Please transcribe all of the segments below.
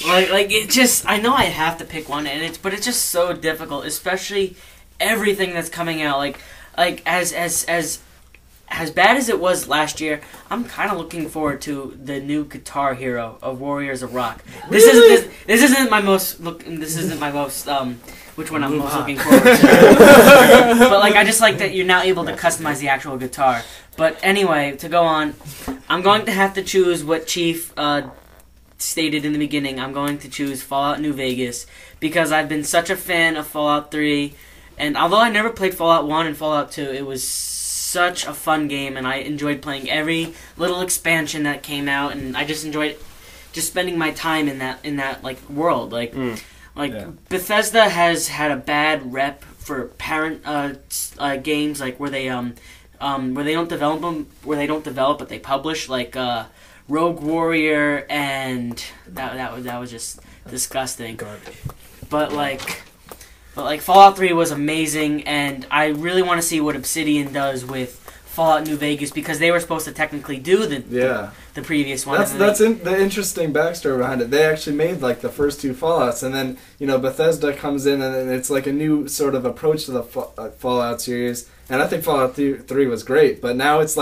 Like it just, I know I have to pick one, but it's just so difficult, especially everything that's coming out. Like as bad as it was last year, I'm kind of looking forward to the new Guitar Hero of Warriors of Rock. This isn't my most which one I'm most looking forward to. But like, I just like that you're now able to customize the actual guitar. But anyway, to go on, I'm going to have to choose what Chief stated in the beginning. I'm going to choose Fallout New Vegas because I've been such a fan of Fallout 3, and although I never played Fallout 1 and Fallout 2, it was such a fun game, and I enjoyed playing every little expansion that came out, and I just enjoyed just spending my time in that like world. Bethesda has had a bad rep for parent games, like where they don't develop but they publish, like Rogue Warrior, and that was just disgusting. Garbage. But Fallout 3 was amazing, and I really want to see what Obsidian does with Fallout New Vegas, because they were supposed to technically do the previous one. That's the interesting backstory behind it. They actually made like the first two Fallouts, and then Bethesda comes in, and it's like a new sort of approach to the Fallout series. And I think Fallout 3 was great, but now it's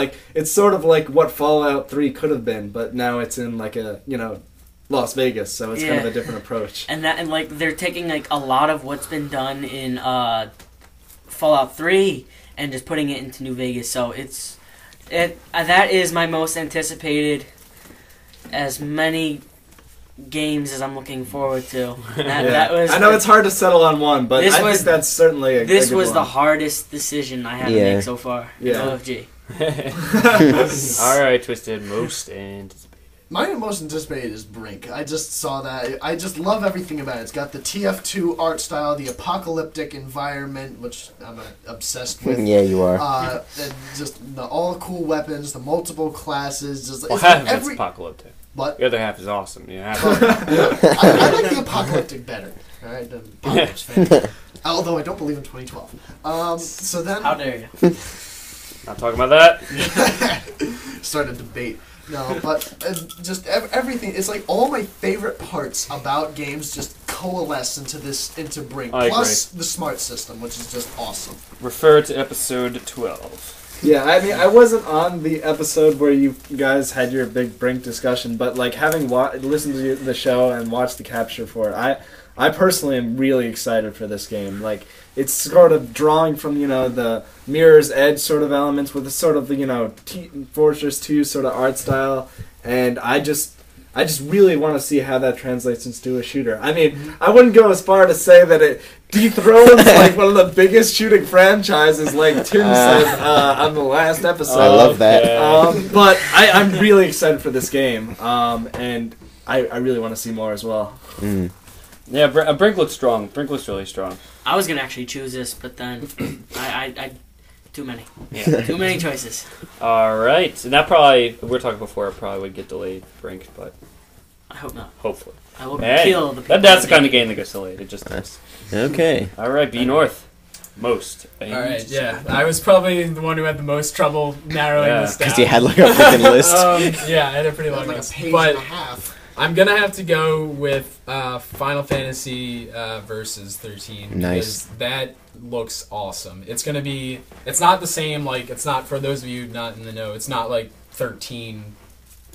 sort of like what Fallout 3 could have been, but now it's in like a Las Vegas, so it's kind of a different approach. And they're taking like a lot of what's been done in Fallout 3 and just putting it into New Vegas. So that is my most anticipated, as many games as I'm looking forward to. I know it's hard to settle on one, but I think that's certainly a good one. The hardest decision I had to make so far. Yeah. OFG. All right, Twisted. Most anticipated. My most anticipated is Brink. I just saw that. I just love everything about it. It's got the TF2 art style, the apocalyptic environment, which I'm obsessed with. Yeah, you are. And just all the cool weapons, the multiple classes. Half of it's apocalyptic. What? The other half is awesome. Yeah. I like the apocalyptic better. All right, the apocalypse fan. Although I don't believe in 2012. So then, how dare you? Not talking about that. Start a debate. No, but just everything. It's like all my favorite parts about games just coalesce into Brink. Plus the smart system, which is just awesome. Refer to episode 12. Yeah, I mean, I wasn't on the episode where you guys had your big Brink discussion, but like having listened to the show and watched the capture for it, I personally am really excited for this game. Like, it's sort of drawing from, the Mirror's Edge sort of elements with a sort of, Fortress 2 sort of art style, and I just really want to see how that translates into a shooter. I mean, I wouldn't go as far to say that it dethrones like one of the biggest shooting franchises, like Tim said on the last episode. I love that. But I'm really excited for this game, and I really want to see more as well. Mm. Yeah, Brink looks strong. Brink looks really strong. I was gonna actually choose this, but then I too many. Yeah, too many choices. All right, and that probably we were talking before. It probably would get delayed, Brink, but I hope not. Hopefully, I will kill the people. That's the kind of game that gets delayed. It just does. Okay. All right, B North. Most. All right, yeah. I was probably the one who had the most trouble narrowing this down. Because you had like a freaking list. Yeah, I had a pretty long list. A page but and a half. I'm going to have to go with Final Fantasy Versus 13. Nice. Because that looks awesome. It's going to be... It's not the same, like, it's not, for those of you not in the know, it's not like 13,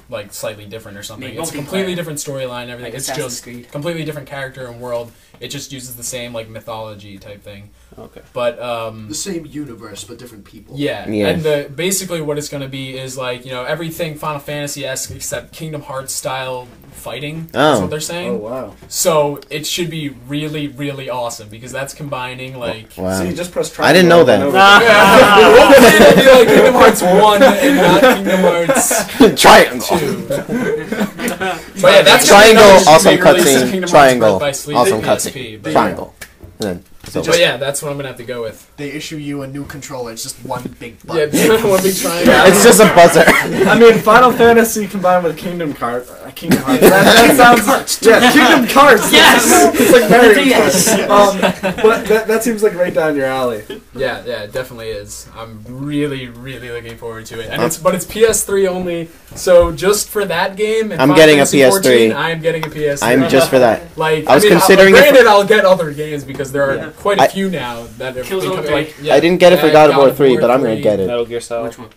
like, slightly different or something. It's a completely different storyline and everything. It's just completely different character and world. It just uses the same, like, mythology type thing. Okay. But, the same universe, but different people. Yeah. And basically what it's going to be is, like, everything Final Fantasy-esque except Kingdom Hearts style fighting. That's what they're saying. Oh, wow. So it should be really, really awesome because that's combining, like... Wow. So you just press triangle. I didn't know that. It'll be like Kingdom Hearts 1 and not Kingdom Hearts Triangle. But yeah, that's Triangle, awesome cutscene. Kingdom Triangle, Hearts awesome PSP, cutscene. but Triangle. And then, but yeah, that's what I'm gonna have to go with. They issue you a new controller. It's just one big button. Yeah, one big triangle. it's just a buzzer. I mean, Final Fantasy combined with Kingdom Hearts. Kingdom Hearts. That sounds... Yeah, Kingdom Hearts. Yes! It's like Mario Yes! Kart. But that seems like right down your alley. Yeah, it definitely is. I'm really, really looking forward to it. And it's PS3 only, so just for that game, and I'm Final getting a Fantasy PS3. 14, I'm getting a PS3. I'm just for that. Like, I was considering granted, I'll get other games because there are quite a I- few now that have Killzone become 3. like. I didn't get it for God of War 3, but I'm gonna get it. Metal Gear Solid. Which one?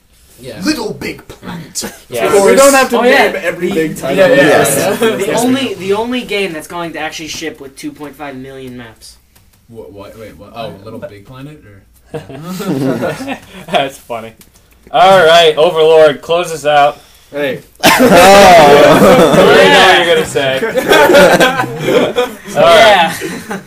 Yeah. Little Big Planet. Yeah. We don't have to Oh, name yeah. every big title. Yeah, Yes. The only game that's going to actually ship with 2.5 million maps. What? Wait, what? Oh, Little Big Planet? Or? That's funny. All right, Overlord, close us out. Hey. Oh. I already know what you're gonna say. All right.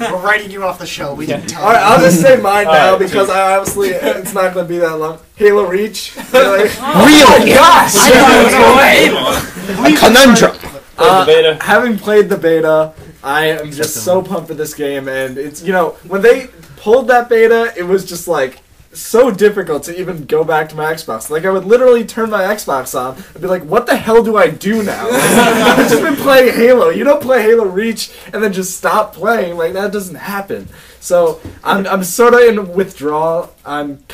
Yeah. We're writing you off the show. We didn't tell All right, you. I'll just say mine now All right, because I obviously it's not going to be that long. Halo Reach. Really? Gosh! I thought it was A conundrum. Played the beta. Having played the beta, I am just so pumped for this game, and it's when they pulled that beta, it was just like so difficult to even go back to my Xbox. Like I would literally turn my Xbox on and be like, "What the hell do I do now?" Like, I've just been playing Halo. You don't play Halo Reach and then just stop playing. Like that doesn't happen. So I'm sort of in withdrawal. I'm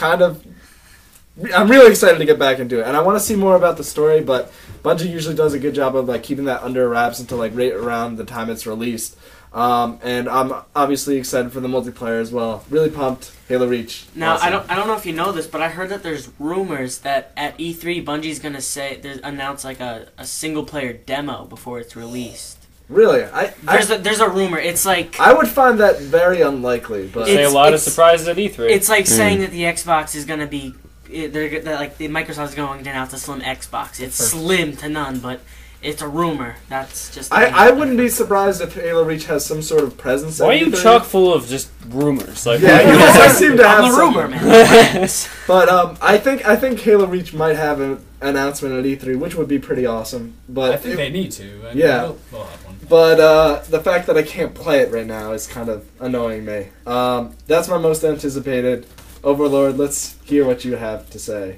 really excited to get back into it, and I want to see more about the story. But Bungie usually does a good job of like keeping that under wraps until like right around the time it's released. And I'm obviously excited for the multiplayer as well. Really pumped. Halo Reach. Now Awesome. I don't know if you know this, but I heard that there's rumors that at E3 Bungie's gonna announce like a single player demo before it's released. Really, There's a rumor. It's like I would find that very unlikely, but Say a lot of surprises at E3. it's like saying that the Xbox is gonna be like the Microsoft is going to announce a slim Xbox. It's slim to none, but it's a rumor. That's just. I wouldn't be surprised if Halo Reach has some sort of presence. Why are at you E3. chock full of just rumors? Like, Yeah, you guys seem to have I'm a some. rumor man. But I think Halo Reach might have an announcement at E3, which would be pretty awesome. But I think they need to. I mean, Yeah. they'll have one. But the fact that I can't play it right now is kind of annoying me. That's my most anticipated. Overlord, let's hear what you have to say.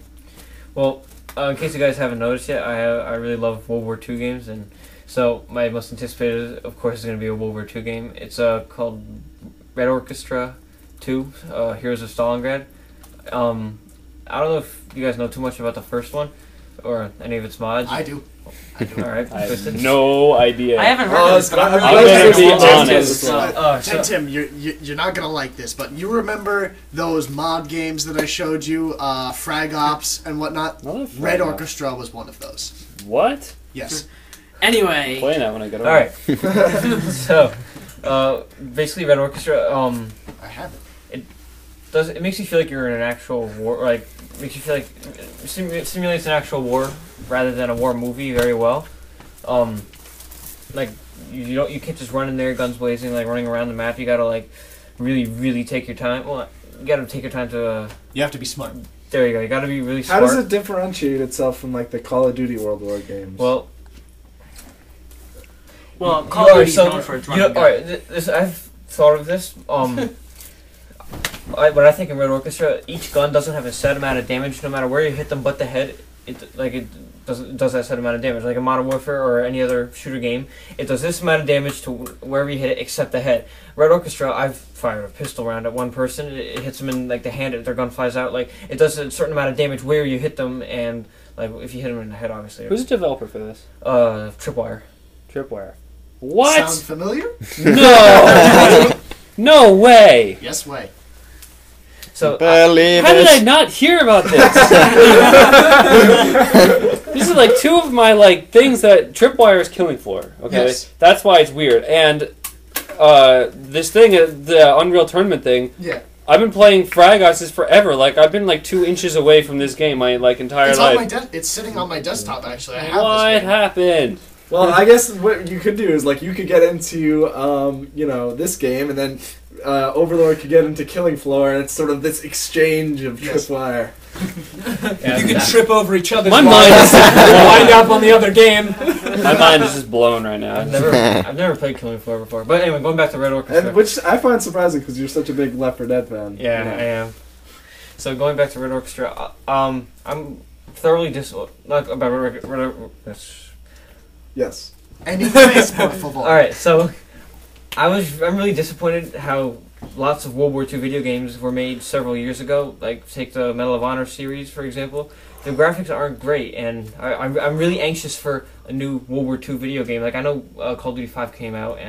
Well, in case you guys haven't noticed yet, I really love World War II games, and so my most anticipated, of course, is going to be a World War II game. It's called Red Orchestra 2, Heroes of Stalingrad. I don't know if you guys know too much about the first one, or any of its mods. I do. Alright, I Twisted. have no idea. I haven't heard of this, but I'm I'm really gonna be interested. honest. So- Tim, you're not gonna like this, but you remember those mod games that I showed you, Frag Ops and whatnot? No, Frag Red Ops. Orchestra was one of those. What? Yes. Anyway, Playing that when I get over. Alright. So, basically Red Orchestra, I have it. it makes you feel like you're in an actual war, like, makes you feel like, simulates an actual war rather than a war movie very well. Like, you can't just run in there guns blazing, like running around the map. You gotta like really take your time. Well, you gotta take your time to. You have to be smart. There you go. You gotta be really How smart. does it differentiate itself from like the Call of Duty World War games? Well, Call of Duty's known for its running gun. alright. I've thought of this. When I think in Red Orchestra, each gun doesn't have a set amount of damage no matter where you hit them, but the head. It does that set amount of damage. Like in Modern Warfare or any other shooter game, it does this amount of damage to wherever you hit it except the head. Red Orchestra, I've fired a pistol round at one person, it hits them in like the hand, their gun flies out. Like it does a certain amount of damage where you hit them, and like if you hit them in the head, obviously. Who's the developer for this? Tripwire. Tripwire. What? Sound familiar? No! No way! Yes, way. So Believe How did I it. not hear about this? These are like two of my like things that Tripwire is killing for. Okay, Yes. that's why it's weird. And this thing, the Unreal Tournament thing. Yeah. I've been playing Frag Ops forever. Like I've been like 2 inches away from this game my like entire It's on life. my it's sitting on my desktop actually. I have What this game. happened? Well, I guess what you could do is like you could get into this game, and then Overlord could get into Killing Floor, and it's sort of this exchange of tripwire. You can trip over each other's My lines, mind is wind up on the other game. my mind is just blown right now. I've never played Killing Floor before. But anyway, going back to Red Orchestra. And which I find surprising because you're such a big Left 4 Dead fan. Yeah, you know. I am. So going back to Red Orchestra, I'm thoroughly not about Red. Yes. Anyways, por favor. All right, so I'm really disappointed how lots of World War II video games were made several years ago. Like take the Medal of Honor series for example. The graphics aren't great, and I'm really anxious for a new World War II video game. Like I know Call of Duty 5 came out, and